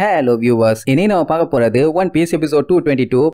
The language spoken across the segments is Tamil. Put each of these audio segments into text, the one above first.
Hello viewers, இனி நம்ம பார்க்க போறது ஒன் பீஸ் எபிசோட் 222.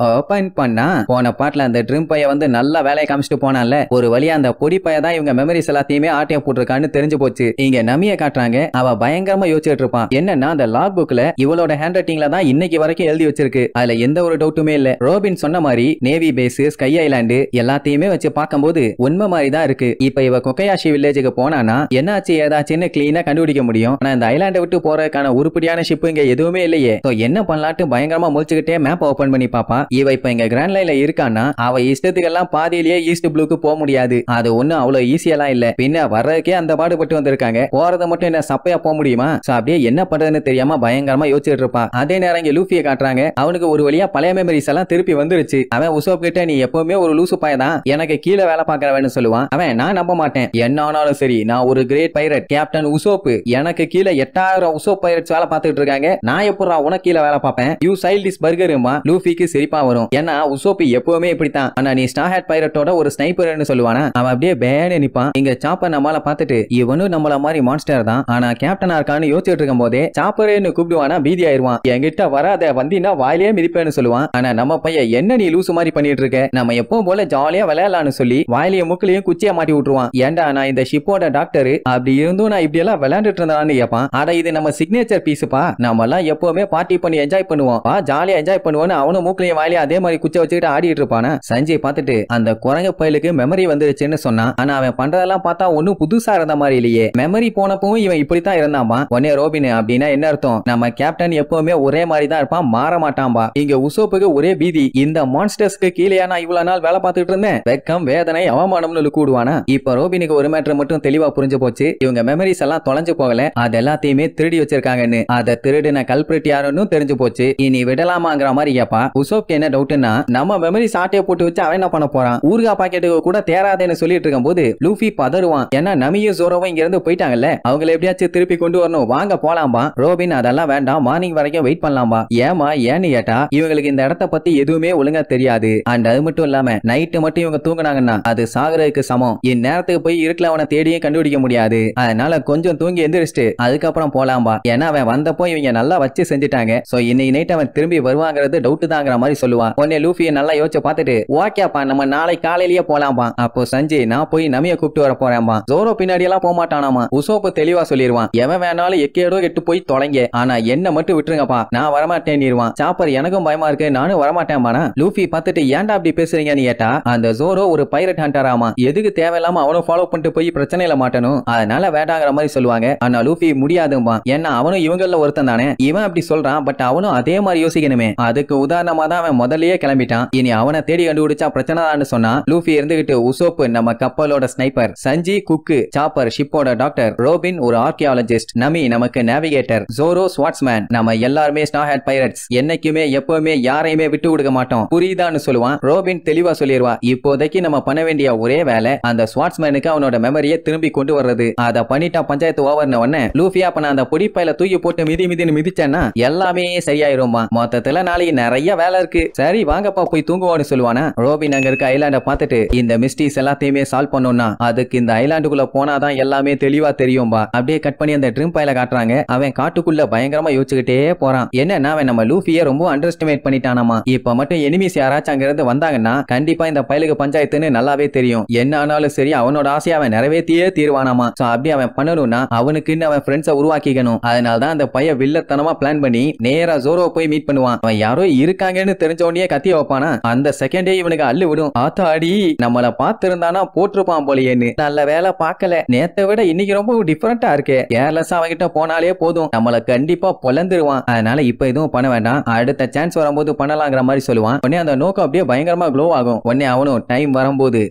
ஓபன் பண்ணா போன பாட்டுல அந்த ட்ரிம் பைய வந்து நல்லா வேலையை காமிச்சிட்டு போனான்ல, ஒரு வழியா அந்த பொடி பைய தான் இவங்க மெமரிஸ் எல்லாத்தையுமே ஆட்டியம் போட்டிருக்கான்னு தெரிஞ்சு போச்சு. இங்க நமிய காட்டுறாங்க, அவ பயங்கரமா யோசிச்சுட்டு இருப்பான். என்னன்னா அந்த லாக் புக்ல இவளோட ஹேண்ட் ரைட்டிங்ல தான் இன்னைக்கு வரைக்கும் எழுதி வச்சிருக்கு. அதுல எந்த ஒரு டவுட்டுமே இல்ல. ரோபின் சொன்ன மாதிரி நேவி பேஸ், ஸ்கை ஐலாண்டு எல்லாத்தையுமே வச்சு பார்க்கும்போது உண்மை மாதிரி தான் இருக்கு. இப்ப இவ கொக்கையாஷி வில்லேஜுக்கு போனானா என்னாச்சு ஏதாச்சுன்னு கிளீனா கண்டுபிடிக்க முடியும். ஆனா இந்த ஐலாண்டை விட்டு போறதுக்கான உருப்படியான ஷிப் இங்க எதுவுமே இல்லையே. என்ன பண்ணலாட்டு பயங்கரமா முழிச்சுக்கிட்டே மேப் ஓபன் பண்ணி பாப்பா. இவ இப்ப இங்க கிராண்ட் லைன்ல இருக்கான்னா அவ இஷ்டத்துக்கெல்லாம் பாதியிலேயே ஈஸ்ட் ப்ளூக்கு போக முடியாது. அது ஒண்ணும் அவ்வளவு ஈஸியெல்லாம் இல்ல. பின்ன வர்றதுக்கே அந்த பாடுபட்டு வந்திருக்காங்க, போறதை மட்டும் என்ன சப்பையா போக முடியுமா? அப்படியே என்ன பண்றதுன்னு தெரியாம பயங்கரமா யோசிச்சுட்டு இருப்பான். அதே நேரம் இங்க லூஃபியை காட்டுறாங்க. அவனுக்கு ஒரு வழியா பழைய மெமரிஸ் எல்லாம் திருப்பி வந்துருச்சு. அவன் உசோப் கிட்ட நீ எப்பவுமே ஒரு லூசு பையதான், எனக்கு கீழே வேலை பார்க்கறவன்னு சொல்லுவான். அவன் நான் நம்ப மாட்டேன், என்ன ஆனாலும் சரி நான் ஒரு கிரேட் பைரட் கேப்டன் உசோப், எனக்கு கீழே 8000 உசோப் பைரட்ஸ் வேலை பார்த்துட்டு இருக்காங்க, நான் எப்படா உனக்கு கீழே வேலை பார்ப்பேன்? You childish பர்கருமா. லூஃபிக்கு சிரிப்பா வரும். ஏன்னா உசோப் எப்பவுமே இப்படித்தான். ஆனா நீ ஸ்டார் ஹேட் பைரட்டோட ஒரு ஸ்னைப்பர்னு சொல்லுவானா? அவன் அப்படியே பேனு நிப்பான். இங்க சாப்பர் நம்மள பார்த்துட்டு இவனும் நம்மள மாதிரி மான்ஸ்டர் தான், ஆனா கேப்டனா இருக்கான்னு யோசிச்சுட்டு இருக்கும் போதே சாப்பர்னு கூப்பிடுவானா பீதி ஆயிருவான். என்கிட்ட வராத வந்தினா வாயிலே மிதிப்பேன்னு சொல்லுவான். ஆனா நம்ம பையன் என்ன நீ லூசு மாதிரி பண்ணிட்டு இருக்க, நம்ம எப்பவும் போல ஜாலியா விளையாடலாம்னு சொல்லி வாயிலையும் முக்கிலையும் குச்சியா மாட்டி விட்டுருவான். ஏண்டா நான் இந்த ஷிப்போட டாக்டர், அப்படி இருந்தும் நான் இப்படி எல்லாம் விளையாண்டுட்டு இருந்தான்னு கேட்பான். ஆனா இது நம்ம சிக்னேச்சர் பீஸுப்பா, நம்ம எல்லாம் எப்பவுமே பார்ட்டி பண்ணி என்ஜாய் பண்ணுவோம், ஜாலியா என்ஜாய் பண்ணுவோன்னு அவனும் மூக்கிலையும் வாயிலையும் அதே மாதிரி குச்சை வச்சுக்கிட்டு ஆடிட்டு இருப்பானா. சஞ்சய் பார்த்துட்டு அந்த குரங்கு பயலுக்கு மெமரி வந்துருச்சுன்னு சொன்னான். ஆனா அவன் பண்றதெல்லாம் பார்த்தா ஒன்னும் புதுசா இருந்த மாதிரி இல்லையே. மெமரி போனப்பவும் இவன் இப்படித்தான் இருந்தான்பா. உடனே ரோபின் அப்படின்னா என்ன அர்த்தம்? நம்ம கேப்டன் எப்பவுமே ஒரே மாதிரி தான் இருப்பான், மாற மாட்டான்பா. இங்க உசோப்புக்கு ஒரே பீதி, இந்த மான்ஸ்டர்ஸ்க்கு கீழே நான் இவ்வளவு நாள் வேலை பார்த்துட்டு இருந்தேன், வெக்கம் வேதனை அவமானம்னு கூடுவானா. இப்ப ரோபினுக்கு ஒரு மேட்டர் மட்டும் தெளிவா புரிஞ்சு போச்சு. இவங்க மெமரிஸ் எல்லாம் தொலைஞ்சு போகல, அது எல்லாத்தையுமே திருடி வச்சிருக்காங்கன்னு. அதை திருடின கல்பிரிட் யாருன்னு தெரிஞ்சு போச்சு. இனி விடலாமாங்கிற மாதிரி கேப்பா. உசோப்க்கு என்ன டவுட்னா, நம்ம மெமரி சாட்டையை போட்டு வச்சு அவன் என்ன பண்ண போறான்? ஊர்கா பாக்கெட்டுக்கு கூட தேராதேன்னு சொல்லிட்டு இருக்கும் போது லூஃபி பதறுவான். ஏன்னா நமியும் ஜோரோவும் இங்க இருந்து போயிட்டாங்கல்ல, அவங்களை எப்படியாச்சும் திருப்பி கொண்டு வரணும், வாங்க போலாம்பா. ரோபின் அதெல்லாம் வேண்டாம், மார்னிங் வரைக்கும் வெயிட் பண்ணலாம்பா. ஏமா ஏன்னு கேட்டா இவங்களுக்கு இந்த இடத்த பத்தி எதுவுமே ஒழுங்கா தெரியாது. அண்ட் அது மட்டும் இல்லாம நைட்டு மட்டும் இவங்க தூங்கினாங்கன்னா அது சாகுறதுக்கு சமம். இந்நேரத்துக்கு போய் இருட்டுல அவனை தேடியும் கண்டுபிடிக்க முடியாது. அதனால கொஞ்சம் தூங்கி எந்திரிச்சிட்டு அதுக்கப்புறம் போலாம்பா. ஏன்னா அவன் வந்தப்போ இவங்க நல்லா வச்சு செஞ்சுட்டாங்க. சோ இன்னைக்கு நைட் அவன் திரும்பி வருவாங்கிறது டவுட் தாங்கிற மாதிரி சொல்லுவான். உடனே லூஃபியை நல்லா யோசிச்சு பார்த்துட்டு ஓகேப்பா நம்ம நாளை காலையிலேயே போலாம்பா. அப்போ சஞ்சய் நான் போய் நமிய கூப்பிட்டு வர போறேன்பா. ஜோரோ பின்னாடி எல்லாம் போக மாட்டானாமா. உசோப்பு தெளிவா சொல்லிடுவான், எவன் வேணாலும் எக்கேடோ கெட்டு போய் தொலைங்க, ஆனா என்ன மட்டும் விட்டுருங்கப்பா, நான் வரமாட்டேன்னிருவான். சாப்பர் எனக்கும் பயமா இருக்கு, நானும் வரமாட்டேன்பானா. லூஃபி பார்த்துட்டு ஏன்டா அப்படி பேசுறீங்கன்னு கேட்டா அந்த ஜோரோ ஒரு பைரட் ஹண்டர் ஆமா, எதுக்கு தேவையில்லாம அவனும் ஃபாலோ பண்ணிட்டு போய் பிரச்சனையில மாட்டணும், அதனால வேண்டாங்கிற மாதிரி சொல்லுவாங்க. ஆனா லூஃபி முடியாதும்பா, ஏன்னா அவனும் இவங்கள ஒருத்தன் தானே. இவன் அப்படி சொல்றான், பட் அவனும் அதே மாதிரி யோசிக்கணுமே. அதுக்கு உதாரணமா தான் அவன் முதல்லயே கிளம்பிட்டான். இனி அவனை தேடி கண்டுபிடிச்சா பிரச்சனை தான் சொன்னா லூஃபி இருந்துகிட்டு உசோப்பு நம்ம கப்பலோட ஸ்னைப்பர், சஞ்சி குக்கு, சாப்பர் ஷிப்போட டாக்டர், ரோபின் ஒரு ஆர்கியாலஜிஸ்ட், நமி நமக்கு நேவிகேட்டர், ஜோரோ ஸ்வாட்ஸ்மேன், நம்ம எல்லாருமே ஸ்டார் ஹேட் பைரட்ஸ், என்னைக்குமே எப்பவுமே யாரையுமே விட்டு கொடுக்க மாட்டோம், புரியுதான்னு சொல்லுவான். ரோபின் தெளிவா சொல்லிடுவா, இப்போதைக்கு நம்ம பண்ண வேண்டிய ஒரே வேலை அந்த ஸ்வாட்ஸ்மேனுக்கு அவனோட மெமரியை திரும்பி கொண்டு வர்றது. அதை பண்ணிட்டா பஞ்சாயத்து ஓவர்ன உடனே லூஃபியா பண்ண அந்த பொடி பையில தூக்கி போட்டு மிதின்னு மிதிச்சேன்னா எல்லாமே சரியாயிருமா. மொத்தத்துல நாளைக்கு நிறைய வேலை இருக்கு, சரி வாங்கப்பா போய் தூங்குவோன்னு சொல்லுவானா. ரோபின் அங்க இருக்க ஐலாண்ட பார்த்துட்டு இந்த மிஸ்டீஸ் எல்லாத்தையுமே சால்வ் பண்ணணும்னா அதுக்கு இந்த ஐலாண்டுக்குள்ள போனாதான் எல்லாமே தெளிவா தெரியும்பா. அப்படியே கட் பண்ணி அந்த ட்ரிம் பையில காட்டுறாங்க. அவன் காட்டுக்குள்ள பயங்கரமா யோசிச்சுக்கிட்டே போறான். என்னன்னா அவன் நம்ம லூஃபியை ரொம்ப அண்டர் எஸ்டிமேட் பண்ணிட்டானாமா. இப்ப மட்டும் எனிமீஸ் யாராச்சும் அங்க இருந்து வந்தாங்கன்னா கண்டிப்பா இந்த பையலுக்கு பஞ்சாயத்துன்னு நல்லாவே தெரியும். என்ன ஆனாலும் சரி அவனோட ஆசையை அவன் நிறைவேற்றியே தீர்வானாமா. சோ அப்படி அவன் பண்ணணும்னா அவனுக்குன்னு அவன் ஃப்ரெண்ட்ஸை உருவாக்கிக்கணும். அதனாலதான் அந்த பையன் வில்லத்தனமா பிளான் பண்ணி நேரா ஜோரோ போய் மீட் பண்ணுவான். அவன் யாரோ இருக்காங்கன்னு தெரிஞ்ச உடனே கத்தி வைப்பானா. அந்த செகண்டே இவனுக்கு அள்ளு விடும், ஆத்தாடி நம்மள பார்த்திருந்தானா போட்டிருப்பான் போலியேன்னு. நல்ல வேலை பார்க்கல, நேத்தை விட இன்னைக்கு ரொம்ப டிஃபரெண்டா இருக்கு, கேர்லெஸ் அவங்கிட்ட போனாலே போதும் நம்மள கண்டிப்பா பொலந்துருவான். அதனால இப்ப எதுவும் பண்ண வேண்டாம், அடுத்த சான்ஸ் வரும்போது பண்ணலாங்கிற மாதிரி சொல்லுவான். உடனே அந்த நோக்கம் அப்படியே பயங்கரமா க்ளோ ஆகும். உடனே அவனும் டைம் வரும்போது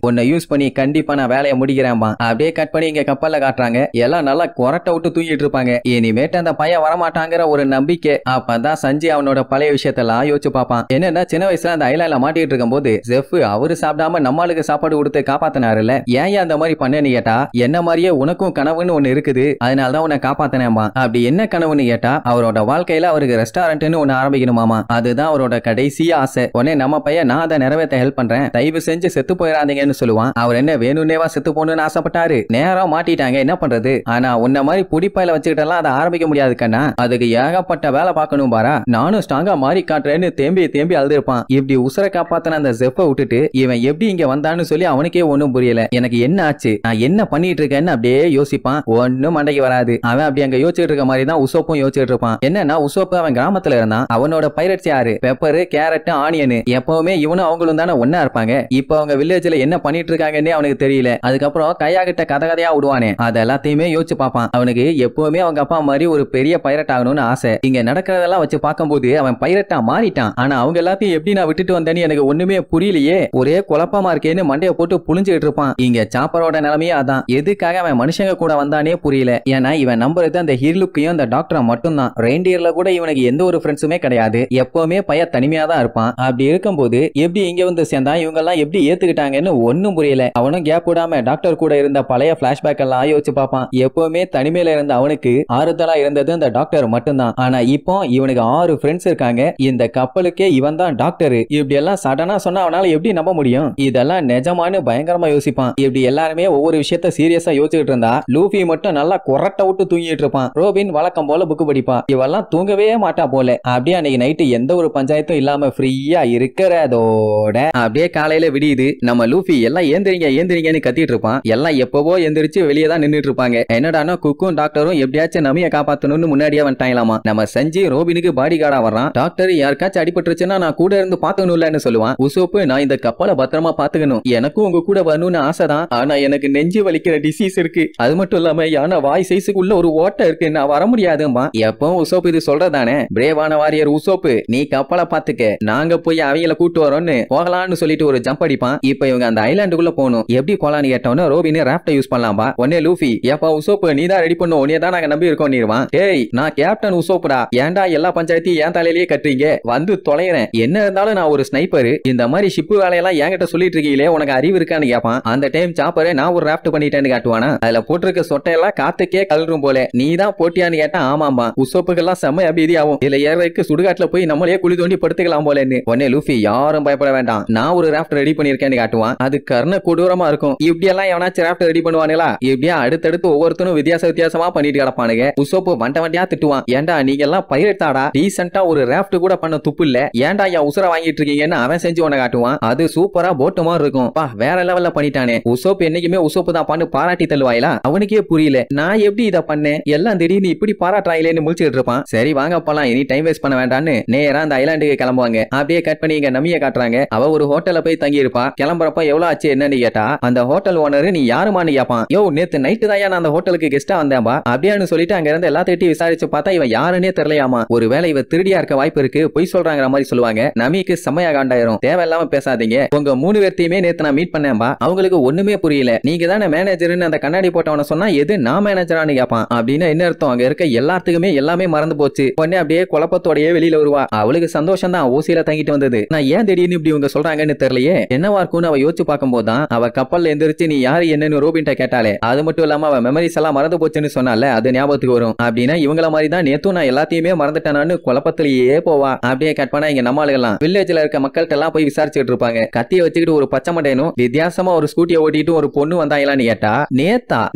உன்னை யூஸ் பண்ணி கண்டிப்பா நான் வேலையை முடிக்கிறேன்பா. அப்படியே கட் பண்ணி இங்க கப்பல்ல காட்டுறாங்க. எல்லாம் நல்லா கொரட்டை விட்டு தூங்கிட்டு இருப்பாங்க. இனிமேட்டு அந்த பையன் வரமாட்டாங்கிற ஒரு நம்பிக்கை. அப்பதான் சஞ்சய் அவனோட பழைய விஷயத்தெல்லாம் யோசிச்சு பார்ப்பான். என்ன என்னன்னா சின்ன வயசுல அந்த ஐலாண்ட்ல மாட்டிட்டு இருக்கும் போது ஜெஃப் அவரு சாப்பிடாம நம்மளுக்கு சாப்பாடு கொடுத்து காப்பாத்தினாருல, ஏன் அந்த மாதிரி பண்ணேன்னு கேட்டா, என்ன மாதிரியே உனக்கும் கனவுன்னு ஒண்ணு இருக்குது, அதனாலதான் உன்னை காப்பாத்தினேமா. அப்படி என்ன கனவுன்னு கேட்டா, அவரோட வாழ்க்கையில அவருக்கு ரெஸ்டாரண்ட்னு ஒண்ணு ஆரம்பிக்கணுமாமா. அதுதான் அவரோட கடைசி ஆசை. உடனே நம்ம பையன் நான் அதை நிறைவேற்ற ஹெல்ப் பண்றேன், தயவு செஞ்சு செத்து போயிடாதீங்கன்னு சொல்லுவான். அவர் என்ன வேணும்னேவா செத்து போகணும்னு ஆசைப்பட்டாரு. நேரம் மாட்டிட்டாங்க, என்ன பண்றது. ஆனா உன்ன மாதிரி புடிப்பாயில வச்சுக்கிட்டெல்லாம் அதை ஆரம்பிக்க முடியாது கண்ணா, அதுக்கு ஏகப்பட்ட வேலை பார்க்கணும் பாரா, நானும் ஸ்ட்ராங்கா மாறி காட்டுறேன்னு தேம்பி தேம்பி அழுதுருப்பான். இப்படி உசுரை காப்பாத்தின அந்த ஜெஃப்பை விட்டுட்டு இவன் எப்படி இங்க வந்தான்னு சொல்லி அவனுக்கே ஒண்ணும் புரியல. எனக்கு என்ன ஆச்சு, நான் என்ன பண்ணிட்டு இருக்கேன்னு அப்படியே யோசிப்பான். ஒன்னும் மண்டைக்கு வராது. அவன் அப்படி அங்க யோசிச்சுட்டு இருக்க மாதிரி தான் உசோப்பும் யோசிச்சுட்டு இருப்பான். என்னன்னா உசோப்பு அவன் கிராமத்துல இருந்தான். அவனோட பைரட்ஸ் யாரு, பெப்பரு, கேரட், ஆனியன். எப்பவுமே இவனும் அவங்களும் தானே ஒன்னா இருப்பாங்க. இப்ப அவங்க வில்லேஜ்ல என்ன பண்ணிட்டு இருக்காங்கன்னே அவனுக்கு தெரியல. அதுக்கப்புறம் கையா கிட்ட கதை கதையா விடுவானே, அது எல்லாத்தையுமே யோசிச்சு பார்ப்பான். அவனுக்கு எப்பவுமே அவங்க அப்பா மாதிரி ஒரு பெரிய பைரட் ஆகணும்னு ஆசை. இங்க நடக்கிறதெல்லாம் வச்சு பார்க்கும்போது அவன் பைரட்டா மாறிட்டான். ஆனா அவங்க எல்லாத்தையும் எப்படி நான் விட்டுட்டு வந்தேன்னு எனக்கு ஒண்ணுமே புரியலையே, ஒரே குழப்பமா இருக்கேன்னு மண்டைய போட்டு புளிஞ்சுட்டு இருப்பான். இங்க சாப்பரோட நிலைமையே அதான். எதுக்காக அவன் மனுஷங்க கூட வந்தானே புரியல. ஏன்னா இவன் நம்புறது அந்த ஹீர்லுக்கையும் அந்த டாக்டரை மட்டும் தான். ரெயின்டியர்ல கூட இவனுக்கு எந்த ஒரு ஃப்ரெண்ட்ஸுமே கிடையாது. எப்பவுமே பைய தனிமையா தான் இருப்பான். அப்படி இருக்கும்போது எப்படி இங்க வந்து சேர்ந்தா, இவங்க எல்லாம் எப்படி ஏத்துக்கிட்டாங்கன்னு ஒன்னும் புரியல. அவனும் கேப் விடாம டாக்டர் கூட இருந்த பழைய பிளாஷ்பேக் எல்லாம் யோசிச்சு பார்ப்பான். எப்பவுமே தனிமையில இருந்த அவனுக்கு ஆறுதலா இருந்தது அந்த டாக்டர் மட்டும்தான். ஆனா இப்போ இவனுக்கு 6 ஃப்ரெண்ட்ஸ் இருக்காங்க. இந்த கப்பலுக்கே இவன் தான் டாக்டர். இப்படி எல்லாம் சடனா சொன்னா அவனால எப்படி நம்ப முடியும். இதெல்லாம் நிஜமானு பயங்கரமா யோசிப்பான். இப்படி எல்லாருமே ஒவ்வொரு விஷயத்த சீரியஸா யோசிச்சுட்டு இருந்தா லூஃபி மட்டும் நல்லா கொரட்டை விட்டு தூங்கிட்டு இருப்பான். ரோபின் வழக்கம் போல புக்கு படிப்பான். இவெல்லாம் தூங்கவே மாட்டா போல. அப்படியே அன்னைக்கு நைட்டு எந்த ஒரு பஞ்சாயத்தும் இல்லாம ஃப்ரீயா இருக்கிறதோட அப்படியே காலையில விடியுது. நம்ம லூஃபி எல்லாம் ஏந்திரிங்கன்னு கத்திட்டு இருப்பான். எல்லாம் எப்பவோ எந்திரிச்சு வெளியே தான் நின்னுட்டு இருப்பாங்க. என்னடானா குக்கும் டாக்டரும் எப்படியாச்சும் நமிய காப்பாத்தணும்னு முன்னாடியே வந்துட்டாங்களாமா. நம்ம செஞ்சு ரோபினுக்கு பாடி கார்டா வர்றான். டாக்டர் யாருக்காச்சும் அடிபட்டுருச்சுன்னா நான் கூட இருந்து பாத்துக்கணும்லன்னு சொல்லுவான். உசோப்பு நான் இந்த கப்பலை பத்திரமா பாத்துக்கணும், எனக்கும் உங்க கூட வரணும்னு ஆசைதான். ஆனா எனக்கு நெஞ்சு வலிக்கிற டிசீஸ் இருக்கு. அது மட்டும் இல்லாம யானை வாய் சைஸுக்குள்ள ஒரு ஓட்டை இருக்கு, நான் வர முடியாதுமா. எப்பவும் உசோப்பு இது சொல்றதானே. பிரேவான வாரியர் உசோப்பு, நீ கப்பலை பாத்துக்க, நாங்க போய் அவங்கள கூட்டு வரோம்னு போகலான்னு சொல்லிட்டு ஒரு ஜம்ப் அடிப்பான். இப்ப இவங்க அந்த ஐலாண்டுக்குள்ள போகணும். எப்படி போலான்னு கேட்டோன்னு ரோபின் ராப்ட யூஸ் பண்ணலாம்பா. உடனே லூஃபி, ஏப்பா உசோப்பு நீ தான் ரெடி பண்ணும், உன்னைய தான் நாங்க நம்பி இருக்கோம் நீர்வான். ஏய் நான் கேப்டன் உசோப்புடா, ஏன்டா எல்லா பஞ்சாயத்தையும் ஏன் தலையிலேயே கட்டுறீங்க, வந்து தொலைறேன். என்ன இருந்தாலும் நான் ஒரு ஸ்னைப்பர், இந்த மாதிரி ஷிப்பு வேலையெல்லாம் என்கிட்ட சொல்லிட்டு இருக்கீங்களே, உனக்கு அறிவு இருக்கான்னு கேட்பான். அந்த டைம் சாப்பரே நான் ஒரு ராப்ட் பண்ணிட்டேன்னு காட்டுவானா. அதுல போட்டிருக்க சொட்டையெல்லாம் காத்துக்கே கலரும் போல. நீ தான் போட்டியான்னு கேட்டா ஆமாம்பா. உசோப்புக்கெல்லாம் செம்ம அப்படி ஆகும். இதுல ஏறக்கு சுடுகாட்டுல போய் நம்மளே குழி தோண்டி படுத்துக்கலாம் போலன்னு. உடனே லூஃபி யாரும் பயப்பட வேண்டாம், நான் ஒரு ராப்ட் ரெடி பண்ணிருக்கேன்னு காட்டுவான். அது கர்ண கொடூரமா இருக்கும். இப்படி எல்லாம் எவனாச்சும் ராப்ட் ரெடி பண்ணுவானுங்களா? இப்படியா அடுத்தடுத்து ஒவ்வொருத்தரும் வித்தியாசமா பண்ணிட்டு கிடப்பானுங்க. உசோப்பு வண்டியா திட்டுவான். ஏன்டா நீங்க எல்லாம் பைரட் தாடா, டீசென்ட்டா ஒரு ராப்ட் கூட பண்ண துப்பு இல்ல, ஏன்டா என் உசுர வாங்கிட்டு இருக்கீங்கன்னு அவன் செஞ்சு உன்னை காட்டுவான். அது சூப்பரா போட்டு மாதிரி இருக்கும். பா வேற லெவல்ல பண்ணிட்டானே. உசோப்பு என்னைக்குமே உசோப்பு தான் பண்ணு பாராட்டி தள்ளுவாயிலா. அவனுக்கே புரியல நான் எப்படி இத பண்ணேன், எல்லாம் திடீர்னு இப்படி பாராட்டுறாங்களேன்னு முழிச்சிட்டு இருப்பான். சரி வாங்க போலாம், இனி டைம் வேஸ்ட் பண்ண வேண்டாம்னு நேரா அந்த ஐலாண்டுக்கு கிளம்புவாங்க. அப்படியே கட் பண்ணி இங்க நமிய காட்டுறாங்க. அவ ஒரு ஹோட்டல்ல போய் தங்கி இருப்பா. கிளம்புறப்ப எவ்வளவு ஆச்சு என்னன்னு கேட்டா அந்த ஹோட்டல் ஓனர் நீ யாருமான்னு கேட்பான். யோ நேத்து நைட்டு தான் நான் அந்த ஹோட்டலுக்கு கெஸ்டா வந்தேன்பா அப்படியான்னு சொல்லிட்டு அங்க இருந்து எல்லாத்திட்டையும் விசாரிச்சு பார்த்தா இவன் யாருன்னே தெரியலையாமா. ஒருவேளை இவ திருடியா இருக்க வாய்ப்பு இருக்கு, பொய் சொல்றாங்கிற மாதிரி சொல்லுவாங்க. நமிக்கு செம்மையா காண்டாயிரும். தேவையில்லாம பேசாதீங்க, உங்க 3 பேர்த்தையுமே நேத்து நான் மீட் பண்ணேன்பா. அவங்களுக்கு ஒண்ணுமே புரியல. நீங்க தானே மேனேஜர்னு அந்த கண்ணாடி போட்டவன சொன்னா எது நான் மேனேஜரான்னு கேட்பான். அப்படின்னு என்ன அர்த்தம், அங்க இருக்க எல்லாத்துக்குமே எல்லாமே மறந்து போச்சு. உடனே அப்படியே குழப்பத்தோடயே வெளியில வருவா. அவளுக்கு சந்தோஷம் தான், ஓசியில தங்கிட்டு வந்தது. நான் ஏன் திடீர்னு இப்படி இவங்க சொல்றாங்கன்னு தெரியலையே, என்னவா இருக்கும்னு அவ யோசிச்சு பார்க்கும்போது தான் அவ கப்பல்ல எந்திரிச்சு நீ யாரு என்னன்னு ரோபின்ட்ட கேட்டாலே. அது மட்டும் இல்லாம அவ மெமரிஸ் எல்லாம் மறந்து போச்சுன்னு சொன்னால அது ஞாபகத்துக்கு வரும். அப்படின்னா இவங்கள மாதிரி தான் நேத்தும் நான் எல்லாத்தையுமே மறந்துட்டானு குழப்பத்திலேயே போவா. அப்படியே கட் பண்ணா இங்க நம்ம ஆளுகெல்லாம் வில்லேஜ்ல இருக்க மக்கள்கிட்ட எல்லாம் போய் விசாரிச்சுட்டு இருப்பாங்க. கத்திய வச்சுக்கிட்டு ஒரு பச்சை மண்டையனும் வித்தியாசமா ஒரு ஸ்கூட்டியை ஓட்டிட்டு ஒரு பொண்ணு வந்தாங்களான்னு கேட்டா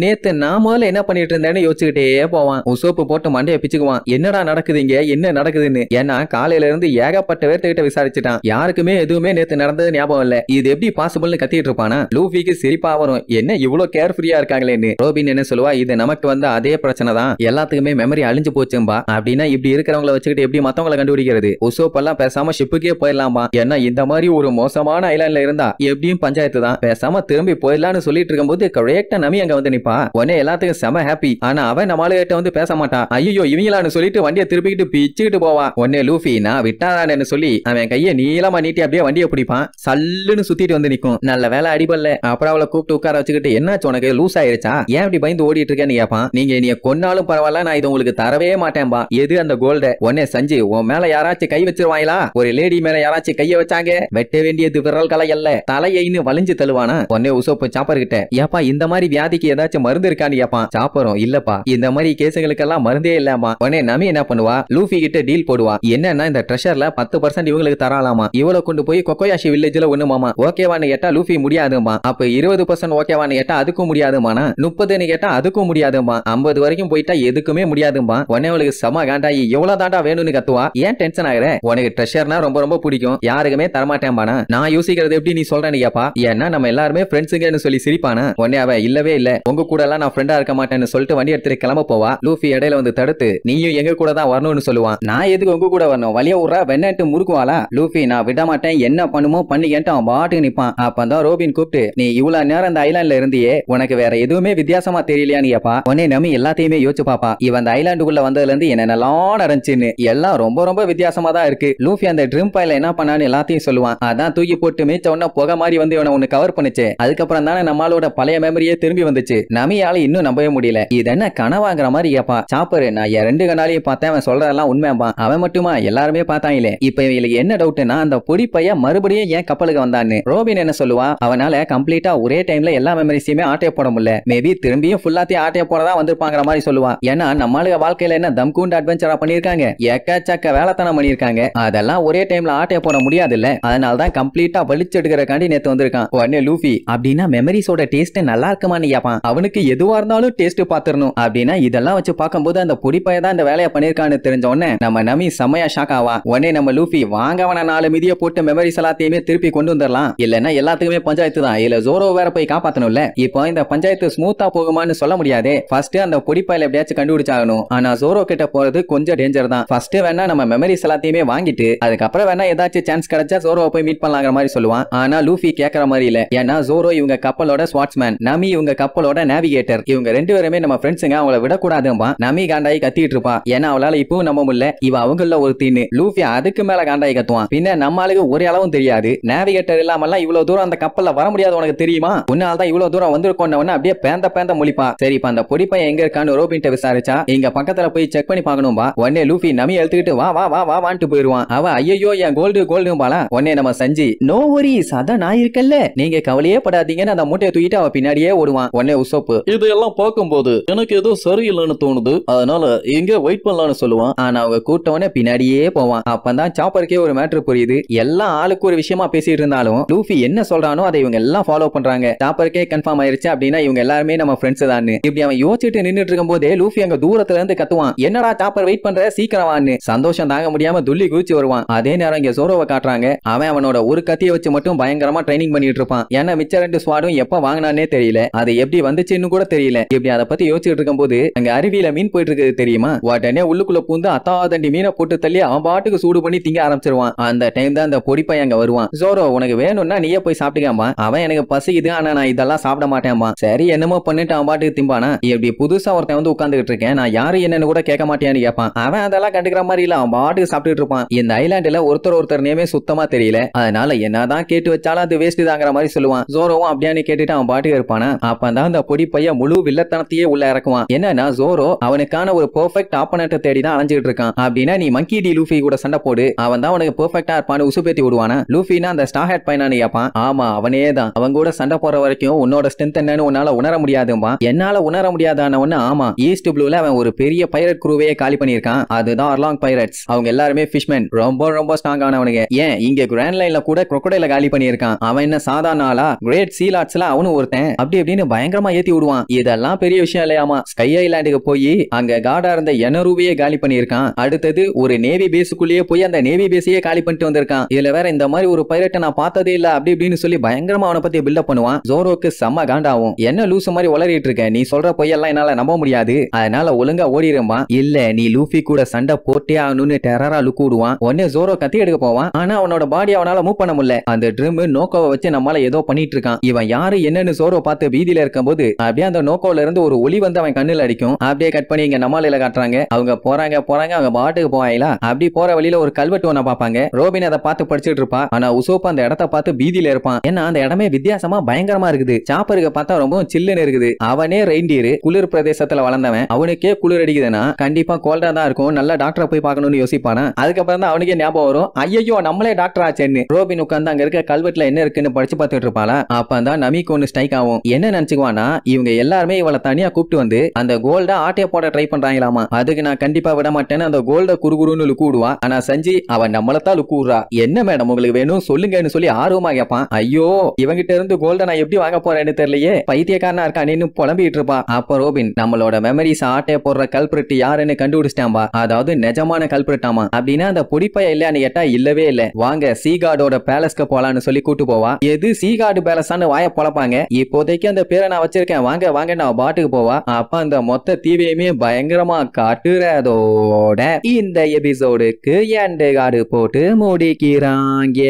நேத்து நான் முதல்ல என்ன பண்ணிட்டு இருந்தேன்னு யோசிச்சுக்கிட்டே போவான். உசோப்பு போட்டு மண்டையை பிச்சுக்குவான். என்னடா நடக்குதுங்க, என்ன நடக்குதுன்னு. ஏன்னா காலையில இருந்து ஏகப்பட்ட பேர்த்துக்கிட்ட விசாரிச்சுட்டான். யாருக்குமே எதுவுமே நேத்து நடந்தது ஞாபகம் இல்ல. இது எப்படி பாசிபிள்னு கத்திட்டு இருப்பானா. லூஃபிக்கு சிரிப்பா வரும், என்ன இவ்வளவு கேர்ஃப்ரீயா இருக்காங்களேன்னு. ரோபின் என்ன சொல்லுவா, இது நமக்கு வந்து அதே பிரச்சனை தான், எல்லாத்துக்குமே மெமரி அழிஞ்சு போச்சும்பா. அப்படின்னா இப்படி இருக்கிறவங்களை வச்சுக்கிட்டு எப்படி மத்தவங்களை கண்டுபிடிக்கிறது. உசோப் எல்லாம் பேசாம ஷிப்புக்கே போயிடலாமா. ஏன்னா இந்த மாதிரி ஒரு மோசமான ஐலாண்ட்ல இருந்தா எப்படியும் பஞ்சாயத்து தான், பேசாம திரும்பி போயிடலாம்னு சொல்லிட்டு இருக்கும்போது கரெக்டா நமி அங்க வந்து நிப்பா. உடனே எல்லாத்துக்கும் செம ஹாப்பி. ஆனா அவன் நம்ம ஆளுகிட்ட வந்து பேச மாட்டான். ஐயோ இவங்களான்னு சொல்லிட்டு வண்டியை திருப்பிக்கிட்டு பிச்சுக்கிட்டு போவான். உடனே லூஃபி நான் விட்டாதான்னு சொல்லி அவன் கையை நீளமா நீட்டி அப்படியே வண்டியை பிடிப்பான். சல்லுன்னு சுத்திட்டு வந்து நிக்கும். நல்ல வேலை அடிபல்ல. அப்புறம் அவளை கூப்பிட்டு உட்கார வச்சுக்கிட்டு என்னாச்சு உனக்கு லூஸ் ஆயிருச்சா, ஏன் இப்படி பயந்து ஓடிட்டு இருக்கேன்னு கேட்பான். நீங்க என்னைய கொன்னாலும் பரவாயில்ல, நான் இது உங்களுக்கு தரவே மாட்டேன்பா. எது அந்த கோல்ட. உடனே சஞ்சு உன் மேல யாராச்சும் கை வச்சிருவாங்களா, ஒரு லேடி மேல யாராச்சும் கைய வச்சாங்க வெட்ட வேண்டியது விரல்களை அல்ல தலையைன்னு வலிஞ்சு தள்ளுவானா. உடனே உசோப்பு சாப்பர் கிட்ட ஏப்பா இந்த மாதிரி வியாதிக்கு ஏதாச்சும் மருந்து இருக்கான்னு கேப்பான். சாப்பரும் இல்லப்பா இந்த மாதிரி கேசுகளுக்கெல்லாம் மருந்தே இல்லாமா. உடனே நமி என்ன பண்ணுவா லூஃபி கிட்ட டீல் போடுவா. என்னன்னா இந்த ட்ரெஷர்ல 10% இவங்களுக்கு தராலாமா. இவளை கொண்டு போய் கொக்கோயாஷி வில்லேஜ்ல ஒண்ணுமாமா. ஓகேவான்னு கேட்டா லூஃபி முடியாதுமா. அப்ப 20% ஓகேவான்னு கேட்டா அதுக்கும் முடியாதுமானா 30ன்னு கேட்டா அதுக்கும் முடியாதுமா. 50 வரைக்கும் போயிட்டா எதுக்குமே முடியாதுமா. உடனே அவளுக்கு செம காண்டாயி எவ்வளவு தாண்டா வேணும்னு கத்துவா. ஏன் டென்ஷன் ஆகுற, உனக்கு ட்ரெஷர்னா ரொம்ப ரொம்ப பிடிக்கும் யாருக்குமே தரமாட்டேன்பானா. நான் யோசிக்கிறது எப்படி நீ சொல்றேன்னு கேப்பா. ஏன்னா நம்ம எல்லாருமே ஃப்ரெண்ட்ஸுங்கன்னு சொல்லி சிரிப்பானா. உடனே அவ இல்லவே இல்ல உங்க கூட எல்லாம் நான் ஃப்ரெண்டா இருக்க மாட்டேன்னு சொல்லிட்டு வண்டி எடுத்துட்டு கிளம்ப போவா. லூஃபி இடையில வந்து தடுத்து நீயும் எங்க கூட தான் வரணும்னு சொல்லுவான். நான் எதுக்கு உங்க கூட வரணும் வழிய விடுறா வெண்ணட்டு முறுக்குவாளா. லூஃபி நான் விட மாட்டேன் என்ன பண்ணுமோ பண்ணிக்கிட்டு அவன் பாட்டுக்கு நிப்பான். அப்பதான் ரோபின் கூப்பிட்டு நீ இவ்வளவு நேரம் அந்த ஐலாண்ட்ல இருந்தியே உனக்கு வேற எதுவுமே வித்தியாசமா தெரியலையான்னு கேப்பா. உடனே நம்பி எல்லாத்தையுமே யோசிச்சு பாப்பா. இவன் அந்த ஐலாண்டுக்குள்ள வந்ததுல இருந்து என்னென்னலாம் நடந்துச்சுன்னு எல்லாம் ரொம்ப ரொம்ப வித்தியாசமா தான் இருக்கு. லூஃபி அந்த ட்ரிம் பைல என்ன பண்ணான்னு எல்லாத்தையும் சொல்லுவான். அதான் தூக்கி போட்டு மீச்ச உடனே புகை மாதிரி வந்து இவனை ஒன்னு கவர் பண்ணுச்சு. அதுக்கப்புறம் தானே நம்மளோட பழைய மெமரியே திரும்பி வந்துச்சு. நமியால இன்னும் நம்பவே முடியல. இது என்ன கனவாங்கிற மாதிரி கேப்பா. சாப்பரு நான் என் 2 கண்ணாலையும் பார்த்தேன் அவன் சொல்றதெல்லாம் உண்மையாம்பா. அவன் மட்டுமா எல்லாருமே பார்த்தாங்களே. இப்ப இவங்களுக்கு என்ன டவுட்னா அந்த பொடி பைய மறுபடியும் ஏன் கப்பலுக்கு வந்தான்னு. ரோபின் என்ன சொல்லுவா அவனால கம்ப்ளீட்டா ஒரே டைம்ல எல்லா மெமரிஸையுமே ஆட்டைய போட முடியல. மேபி திரும்பியும் ஃபுல்லாத்தையும் ஆட்டைய போடதான் வந்திருப்பாங்கிற மாதிரி சொல்லுவா. ஏன்னா நம்மளுக்கு வாழ்க்கையில என்ன தம்கூண்ட் அட்வென்ச்சரா பண்ணிருக்காங்க எக்கச்சக்க வேலைத்தனம் பண்ணிருக்காங்க. அதெல்லாம் ஒரே டைம்ல ஆட்டைய போட முடியாது இல்ல. அதனாலதான் கம்ப்ளீட்டா வலிச்செடுக்கிறக்காண்டி நேத்து வந்திருக்கான். உடனே லூஃபி அப்படின்னா மெமரிஸோட டேஸ்ட் நல்லா இருக்குமான்னு கேப்பான். அவனுக்கு எதுவா இருந்தாலும் டேஸ்ட் பாத்துறணும் அப்படின்னா இதெல்லாம் வச்சு பார்க்கும்போது அந்த பொடிப்பைய தான் இந்த வேலையை பண்ணிருக்கான்னு தெரிஞ்ச உடனே நம்ம நமி செம்மையா ஷாக் ஆவா. உடனே நம்ம லூஃபி வாங்கவன 4 மிதிய போட்டு மெமரிஸ் எல்லாத்தையுமே திருப்பி கொண்டு வந்துடலாம். இல்லன்னா எல்லாத்துக்குமே பஞ்சாயத்து தான். இல்ல ஜோரோ வேற போய் காப்பாத்தணும்ல. இப்போ இந்த பஞ்சாயத்து ஸ்மூத்தா போகுமான்னு சொல்ல முடியாது. ஃபர்ஸ்ட் அந்த பொடிப்பையில எப்படியாச்சும் கண்டுபிடிச்சாகணும். ஆனா ஜோரோ கிட்ட போறது கொஞ்சம் டேஞ்சர் தான். ஃபர்ஸ்ட் வேணா நம்ம மெமரிஸ் எல்லாத்தையுமே வாங்கிட்டு அதுக்கப்புறம் வேணா ஏதாச்சும் சான்ஸ் கிடைச்சா ஜோரோவை போய் மீட் பண்ணலாங்கிற மாதிரி சொல்லுவான். ஆனா லூஃபி கேட்கற மாதிரி இல்ல. ஏன்னா ஜோரோ இவங்க கப்பலோட ஸ்வாட்ஸ்மேன், நமி இவங்க கப்பலோட நேவிகேட்டர். இவங்க 2 பேருமே நம்ம ஃப்ரெண்ட்ஸுங்க அவங்கள விடக்கூடாதும்பா. நமி காண்டாயி கத்திட்டு இருப்பா. ஏன்னா அவளால இப்பவும் நம்ப முடியல இவ அவங்கள ஒரு தீனு. லூஃபி அதுக்கு மேல காண்டாயி கத்துவான். பின்ன நம்மளுக்கு ஒரு அளவும் தெரியாது. நேவிகேட்டர் இல்லாமலாம் இவ்வளவு தூரம் அந்த கப்பல்ல வர முடியாது உனக்கு தெரியுமா. உன்னால தான் இவ்வளவு தூரம் வந்திருக்கோன்னு அப்படியே பேந்த முழிப்பா. சரி இப்ப அந்த பொடிப்பையன் எங்க இருக்கான்னு ரோபின்ட்ட விசாரிச்சா இங்க பக்கத்துல போய் செக் பண்ணி பார்க்கணும்பா. உடனே லூஃபி நமி எழுத்துக்கிட்டு வா வா வா வா வான்ட்டு போயிருவான். அவ ஐயோ என் கோல்டுபாலா. உடனே நம்ம சஞ்சி நோ வரிஸ் அதான் நான் இருக்கல்ல நீங்க கவலையே படாதீங்கன்னு அந்த மூட்டையை தூக்கிட்டு அவ பின்னாடியே ஓடுவான். உடனே உசோப்பு இதெல்லாம் பார்க்கும்போது எனக்கு ஏதோ சரியில்லைன்னு தோணுது அதனால எங்க வெயிட் பண்ணலாம்னு சொல்லுவான். ஆனா அவங்க கூட்டவனே பின்னாடியே போவான். அப்பதான் சாப்பருக்கே ஒரு மேட்டர் புரியுது. எல்லாம் ஆளுக்கு ஒரு விஷயமா பேசிட்டு இருந்தாலும் லூஃபி என்ன சொல்றானோ அதை இவங்க எல்லாம் ஃபாலோ பண்றாங்க. சாப்பருக்கே கன்ஃபார்ம் ஆயிருச்சு அப்படின்னா இவங்க எல்லாருமே நம்ம ஃப்ரெண்ட்ஸ் தான். இப்படி அவன் யோசிச்சுட்டு நின்னுட்டு இருக்கும் போதே லூஃபி அங்க தூரத்துல இருந்து கத்துவான். என்னடா சாப்பர் வெயிட் பண்ற சீக்கிரம் வான்னு. சந்தோஷம் தாங்க முடியாம துள்ளி குதிச்சு வருவான். அதே நேரம் இங்க ஜோரோவை காட்டுறாங்க. அவன் அவனோட ஒரு கத்தியை வச்சு மட்டும் பயங்கரமா ட்ரைனிங் பண்ணிட்டு இருப்பான். ஏன்னா மிச்ச 2 ஸ்வாடும் எப்ப வாங்கினானே தெரியல. அது எப்படி வந்துச்சுன்னு கூட தெரியல. இப்படி அதை பத்தி யோசிச்சுட்டு இருக்கும் போது அங்க அருவியில மீன் போயிட்டு இருக்குது தெரியுமா. உடனே உள்ளுக்குள்ள பூந்து அத்தாதண்டி மீனை போட்டு தள்ளி அவன் பாட்டுக்கு சூடு பண்ணி திங்க ஆரம்பிச்சிருவான். அந்த டைம் தான் அந்த பொடிப்பையன் அங்க வருவான். ஜோரோ உனக்கு வேணும்னா நீயே போய் சாப்பிட்டுக்காமா. அவன் எனக்கு பசிக்குது ஆனா நான் இதெல்லாம் சாப்பிட மாட்டேன்மா. சரி என்னமோ பண்ணிட்டு அவன் பாட்டுக்கு திம்பானா. இப்படி புதுசா ஒருத்தன் வந்து உட்கார்ந்துட்டு இருக்கேன் நான் யாரு என்னன்னு கூட கேட்க மாட்டேன்னு கேட்பான். அவன் அதெல்லாம் கண்டுக்கிற மாதிரி இல்ல. அவன் பாட்டுக்கு சாப்பிட்டுட்டு இருப்பான். இந்த ஐலாண்டுல ஒருத்தர் நேமே சுத்தமா தெரியல. அதனால என்னதான் கேட்டு வச்சாலும் அது வேஸ்ட் தாங்கிற மாதிரி சொல்லுவான். ஜோரோவும் அப்படியானு கேட்டுட்டு அவன் பாட்டுக்கு இருப்பானா. அப்பதான் அந்த பொடி பையன் முழு வில்லத்தனத்தையே உள்ள இறக்குவான். என்னன்னா ஜோரோ அவனுக்கான ஒரு பெர்ஃபெக்ட் ஆப்போனன்ட் தேடி தான் அலைஞ்சிட்டு இருக்கான். அப்படின்னா நீ மங்கி டி லூஃபி கூட சண்டை போடு அவன் தான் உனக்கு பெர்ஃபெக்ட்டா இருப்பான்னு உசுப்பேத்தி விடுவானா. லூஃபினா அந்த ஸ்டார் ஹேட் பையனானு கேட்பான். ஆமா அவனே தான். அவன் கூட சண்டை போற வரைக்கும் உன்னோட ஸ்ட்ரென்த் என்னன்னு உன்னால உணர முடியாதும்பா. என்னால உணர முடியாதான ஒண்ணு. ஆமா ஈஸ்ட் ப்ளூல அவன் ஒரு பெரிய பைரட் குரூவையே காலி பண்ணிருக்கான். அதுதான் அர்லாங் பைரட்ஸ். அவங்க எல்லாருமே ஃபிஷ்மேன் ரொம்ப ஸ்ட்ராங் ஆனவனுங்க. ஏன் இங்க கிராண்ட் லைன்ல கூட crocodile காலி பண்ணிருக்கான். அவன் என்ன சாதாரண ஆளா. கிரேட் சீ லார்ட்ஸ்ல அவனும் ஒருத்தன். அப்படி இப்படின்னு பயங்கரமா ஏத்தி விடுவான். இதெல்லாம் பெரிய விஷயம் இல்லையாமா. ஸ்கை ஐலாண்டுக்கு போய் அங்க காடா இருந்த எனருவையே காலி பண்ணிருக்கான். அடுத்தது ஒரு நேவி பேஸுக்குள்ளேயே போய் அந்த நேவி பேஸையே காலி பண்ணிட்டு வந்திருக்கான். இதுல வேற இந்த மாதிரி ஒரு பைரட்டை நான் பார்த்ததே இல்ல அப்படி இப்படின்னு சொல்லி பயங்கரமா அவனை பத்தி பில்டப் பண்ணுவான். ஜோரோக்கு செம்ம காண்டாவும். என்ன லூசு மாதிரி உளறிட்டு இருக்க நீ சொல்ற பொய்யெல்லாம் என்னால நம்ப முடியாது. அதனால ஒழுங்கா ஓடிடுமா. இல்ல நீ லூஃபி கூட சண்டை போட்டே ஆகணும்னு டெரரா லுக்கு விடுவான். உடனே ஜோரோ கத்தி எடுக்க போவான். ஆனா அவனோட பாடி அவனால மூவ் பண்ண முடியல. அந்த ட்ரிம் நோக்கோவை வச்சு நம்மால ஏதோ பண்ணிட்டு இருக்கான். இவன் யாரு என்னன்னு ஜோரோ பார்த்து வீதியில இருக்கும்போது அப்படியே அந்த நோக்கோல இருந்து ஒரு ஒளி வந்து அவன் கண்ணுல அடிக்கும். அப்படியே கட் பண்ணி இங்க நம்மால காட்டுறாங்க. அவங்க போறாங்க அவங்க பாட்டுக்கு போவாங்களா. அப்படி போற வழியில ஒரு கல்வெட்டு ஒண்ண பாப்பாங்க. ரோபின் அதை பார்த்து படிச்சுட்டு இருப்பா. ஆனா உசோப் அந்த இடத்த பார்த்து பீதியில இருப்பான். ஏன்னா அந்த இடமே வித்தியாசமா பயங்கரமா இருக்குது. சாப்பருக்கு பார்த்தா ரொம்ப சில்லுன்னு இருக்குது. அவனே ரெயின்டியர் குளிர் பிரதேசத்துல வளர்ந்தவன். அவனுக்கே குளிர் அடிக்குதுன்னா கண்டிப்பா கோல்டா தான் இருக்கும். நல்ல டாக்டரை போய் பார்க்கணும்னு யோசிப்பானா. அதுக்கப்புறம் தான் அவனுக்கே ஞாபகம் ஞாபகம் வரும். ஐயோ நம்மளே டாக்டர் ஆச்சேன்னு ரோபின் உட்கார்ந்து அங்க இருக்க கல்வெட்டுல என்ன இருக்குன்னு படிச்சு பார்த்துட்டு இருப்பாளா. அப்பதான் நமிக்கு ஒன்னு ஸ்ட்ரைக் ஆகும். என்ன நினைச்சுக்குவானா, இவங்க எல்லாருமே இவளை தனியா கூப்பிட்டு வந்து அந்த கோல்ட ஆட்டைய போட ட்ரை பண்றாங்களாமா. அதுக்கு நான் கண்டிப்பா விட மாட்டேன்னு அந்த கோல்ட குறுகுறுன்னு லுக்கூடுவா. ஆனா சஞ்சி அவன் நம்மளத்தான் லுக்கூடுறா. என்ன மேடம் உங்களுக்கு வேணும் சொல்லுங்கன்னு சொல்லி ஆர்வமா கேட்பான். ஐயோ இவங்கிட்ட இருந்து கோல்ட நான் எப்படி வாங்க போறேன்னு தெரியலையே, பைத்தியக்காரனா இருக்கானு புலம்பிட்டு இருப்பா. அப்ப ரோபின் நம்மளோட மெமரிஸ் ஆட்டைய போடுற கல்பிரட் யாருன்னு கண்டுபிடிச்சிட்டாம்பா. அதாவது நிஜமான கல்பிரட்டாமா. அப்படின்னா அந்த பொடிப்பைய இல்லன்னு கேட்டா இல்லவே இல்ல. வாங்க சீகார்டோட பேலஸ்க்கு போலான்னு சொல்லி கூட்டு போவா. எது சீகார்டு பேலஸான்னு வாய பொழப்பாங்க. இப்போதைக்கு அந்த பேரை நான் வச்சிருக்கேன், வாங்க வாங்க நான் பாட்டுக்கு போவா. அப்ப அந்த மொத்த தீவையுமே பயங்கரமா காட்டுறதோட இந்த எபிசோடுக்கு எண்டு கார்டு போட்டு முடிக்கிறாங்க.